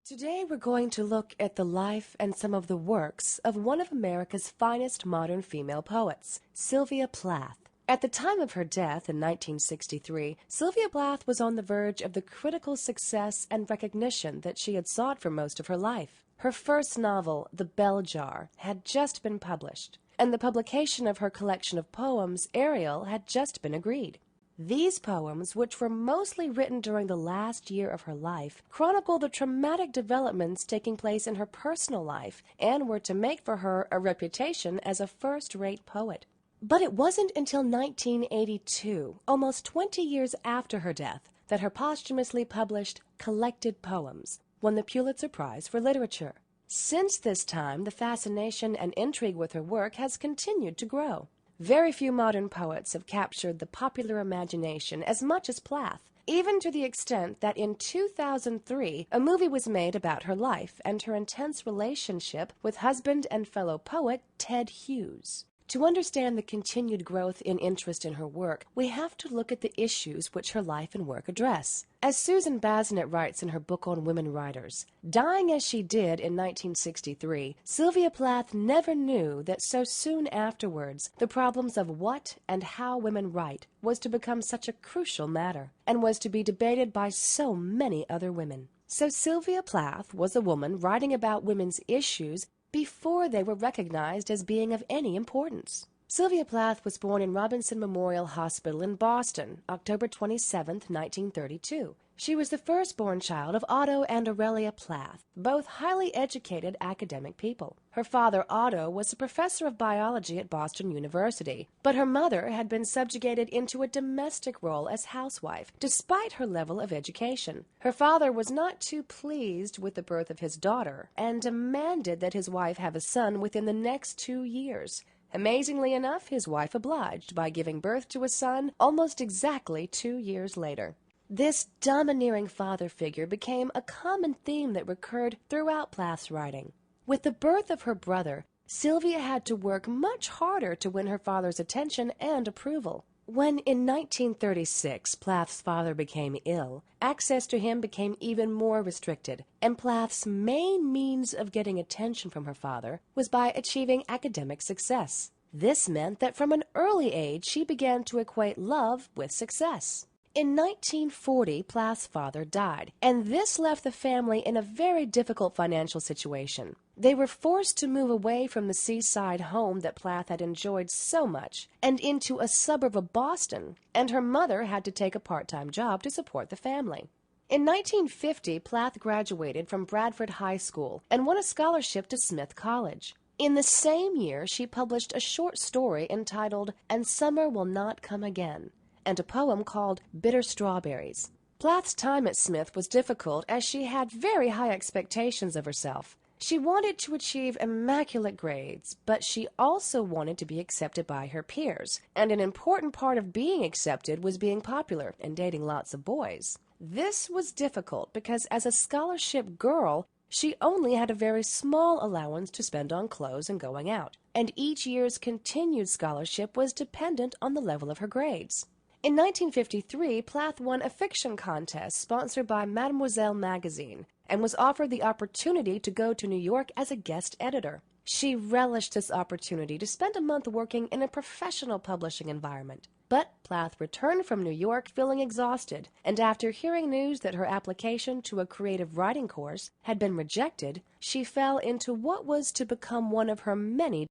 Today we're going to look at the life and some of the works of one of America's finest modern female poets, Sylvia Plath. At the time of her death in 1963, Sylvia Plath was on the verge of the critical success and recognition that she had sought for most of her life. Her first novel, The Bell Jar, had just been published, and the publication of her collection of poems, Ariel, had just been agreed. These poems, which were mostly written during the last year of her life, chronicle the traumatic developments taking place in her personal life and were to make for her a reputation as a first-rate poet. But it wasn't until 1982, almost 20 years after her death, that her posthumously published Collected Poems won the Pulitzer Prize for Literature. Since this time, the fascination and intrigue with her work has continued to grow. Very few modern poets have captured the popular imagination as much as Plath, even to the extent that in 2003 a movie was made about her life and her intense relationship with husband and fellow poet Ted Hughes. To understand the continued growth in interest in her work, we have to look at the issues which her life and work address. As Susan Bassnett writes in her book on women writers, dying as she did in 1963, Sylvia Plath never knew that so soon afterwards the problems of what and how women write was to become such a crucial matter, and was to be debated by so many other women. So Sylvia Plath was a woman writing about women's issues before they were recognized as being of any importance. Sylvia Plath was born in Robinson Memorial Hospital in Boston, October 27, 1932. She was the firstborn child of Otto and Aurelia Plath, both highly educated academic people. Her father, Otto, was a professor of biology at Boston University, but her mother had been subjugated into a domestic role as housewife, despite her level of education. Her father was not too pleased with the birth of his daughter, and demanded that his wife have a son within the next 2 years. Amazingly enough, his wife obliged by giving birth to a son almost exactly 2 years later. This domineering father figure became a common theme that recurred throughout Plath's writing. With the birth of her brother, Sylvia had to work much harder to win her father's attention and approval. When in 1936 Plath's father became ill, access to him became even more restricted, and Plath's main means of getting attention from her father was by achieving academic success. This meant that from an early age she began to equate love with success. In 1940, Plath's father died, and this left the family in a very difficult financial situation. They were forced to move away from the seaside home that Plath had enjoyed so much and into a suburb of Boston, and her mother had to take a part-time job to support the family. In 1950, Plath graduated from Bradford High School and won a scholarship to Smith College. In the same year, she published a short story entitled "And Summer Will Not Come Again," and a poem called Bitter Strawberries. Plath's time at Smith was difficult as she had very high expectations of herself. She wanted to achieve immaculate grades, but she also wanted to be accepted by her peers, and an important part of being accepted was being popular and dating lots of boys. This was difficult because as a scholarship girl, she only had a very small allowance to spend on clothes and going out, and each year's continued scholarship was dependent on the level of her grades. In 1953, Plath won a fiction contest sponsored by Mademoiselle magazine and was offered the opportunity to go to New York as a guest editor. She relished this opportunity to spend a month working in a professional publishing environment. But Plath returned from New York feeling exhausted, and after hearing news that her application to a creative writing course had been rejected, she fell into what was to become one of her many